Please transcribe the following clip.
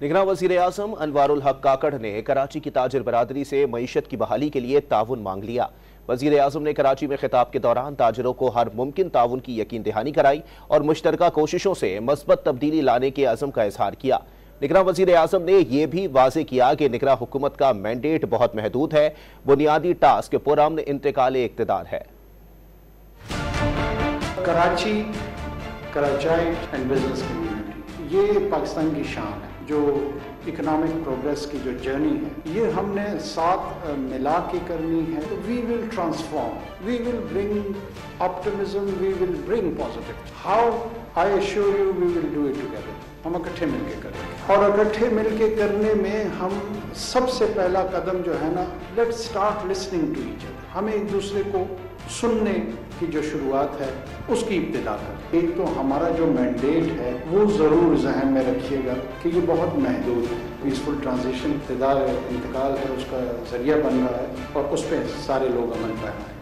निगरान वज़ीर आज़म अनवारुल हक काकड़ ने कराची की ताजिर बरादरी से मईशत की बहाली के लिए ताउन मांग लिया। वज़ीर आज़म ने कराची में खिताब के दौरान ताजिरों को हर मुमकिन ताउन की यकीन दहानी कराई और मुश्तरका कोशिशों से मस्बत तब्दीली लाने के अज़म का इजहार किया। निगरान वज़ीर आज़म ने यह भी वाज़े किया कि निगरान हुकूमत का मैंडेट बहुत महदूद है, बुनियादी टास्क पुरअमन इंतकाल इक़्तिदार है। कराची, कराचाइट एंड बिजनेस कम्युनिटी ये पाकिस्तान की शान है। जो इकोनॉमिक प्रोग्रेस की जो जर्नी है ये हमने साथ मिला के करनी है। We will transform, we will bring optimism, we will bring positive. How? I assure you we will do it together. हम इकट्ठे मिलके करेंगे और इकट्ठे मिलके करने में हम सबसे पहला कदम जो है ना, let's start listening to each other. हमें एक दूसरे को सुनने की जो शुरुआत है उसकी इब्तिदा कर। एक तो हमारा जो मैंडेट है वो ज़रूर ज़हन में रखिएगा कि ये बहुत महदूद है। पीसफुल ट्रांजिशन इंतकाल है उसका ज़रिया बन रहा है और उस पर सारे लोग अमल पैरा है।